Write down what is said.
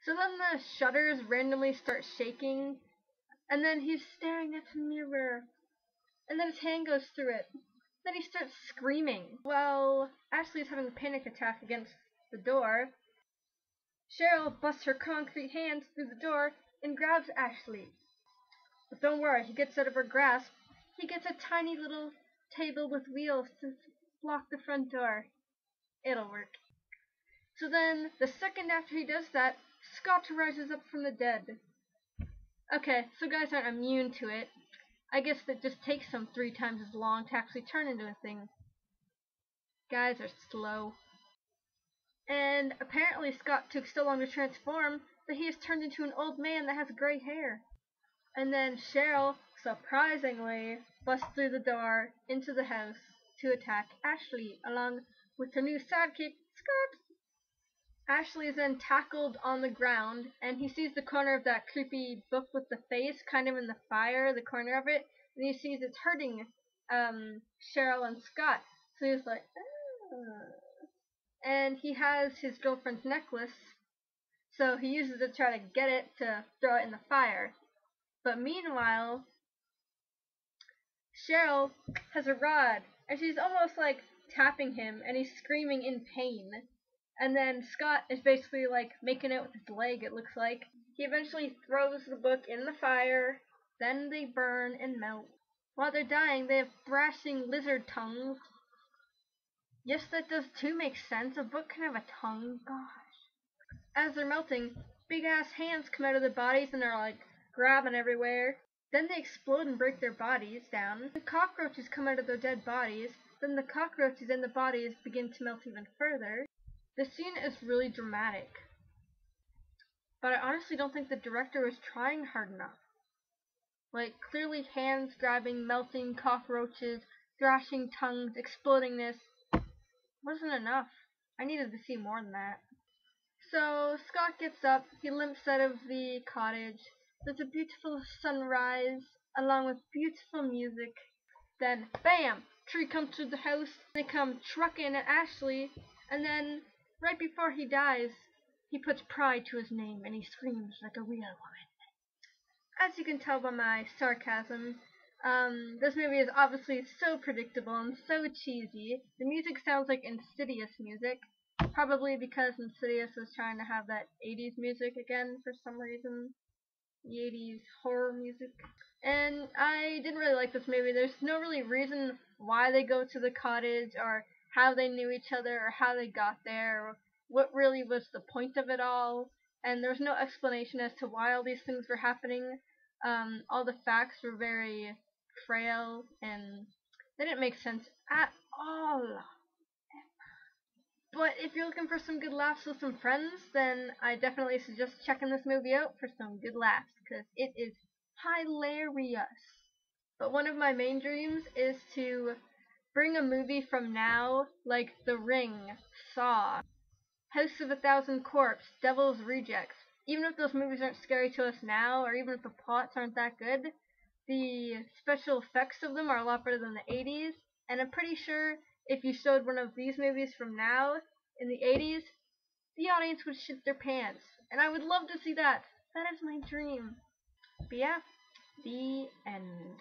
So then the shutters randomly start shaking, and then he's staring at the mirror, and then his hand goes through it. Then he starts screaming. Well, Ashley's having a panic attack against the door. Cheryl busts her concrete hands through the door and grabs Ashley. But don't worry, he gets out of her grasp. He gets a tiny little table with wheels to block the front door. It'll work. So then, the second after he does that, Scott rises up from the dead. Okay, so guys aren't immune to it. I guess that just takes them 3 times as long to actually turn into a thing. Guys are slow. And apparently Scott took so long to transform that he has turned into an old man that has gray hair. And then Cheryl, surprisingly, busts through the door into the house to attack Ashley, along with her new sidekick, Scott. Ashley is then tackled on the ground, and he sees the corner of that creepy book with the face kind of in the fire, the corner of it, and he sees it's hurting Cheryl and Scott. So he's like, oh. And he has his girlfriend's necklace, so he uses it to try to get it to throw it in the fire. But meanwhile, Cheryl has a rod, and she's almost like tapping him, and he's screaming in pain. And then Scott is basically like making it with his leg, it looks like. He eventually throws the book in the fire, then they burn and melt. While they're dying, they have thrashing lizard tongues. Yes, that does too make sense. A book can have a tongue, gosh. As they're melting, big ass hands come out of their bodies and are like grabbing everywhere. Then they explode and break their bodies down. The cockroaches come out of their dead bodies. Then the cockroaches in the bodies begin to melt even further. The scene is really dramatic, but I honestly don't think the director was trying hard enough. Like, clearly hands grabbing, melting, cockroaches, thrashing tongues, explodingness wasn't enough. I needed to see more than that. So Scott gets up, he limps out of the cottage. There's a beautiful sunrise, along with beautiful music. Then, bam! Tree comes through the house, they come trucking at Ashley, and then right before he dies, he puts pride to his name and he screams like a real woman. As you can tell by my sarcasm, this movie is obviously so predictable and so cheesy. The music sounds like Insidious music, probably because Insidious was trying to have that 80s music again for some reason. The 80s horror music. And I didn't really like this movie. There's no really reason why they go to the cottage, or how they knew each other, or how they got there, or what really was the point of it all. And there was no explanation as to why all these things were happening. All the facts were very frail, and they didn't make sense at all. But if you're looking for some good laughs with some friends, then I definitely suggest checking this movie out for some good laughs, because it is hilarious. But one of my main dreams is to bring a movie from now, like The Ring, Saw, House of a Thousand Corpses, Devil's Rejects. Even if those movies aren't scary to us now, or even if the plots aren't that good, the special effects of them are a lot better than the 80s, and I'm pretty sure if you showed one of these movies from now, in the 80s, the audience would shit their pants, and I would love to see that. That is my dream. But yeah, the end.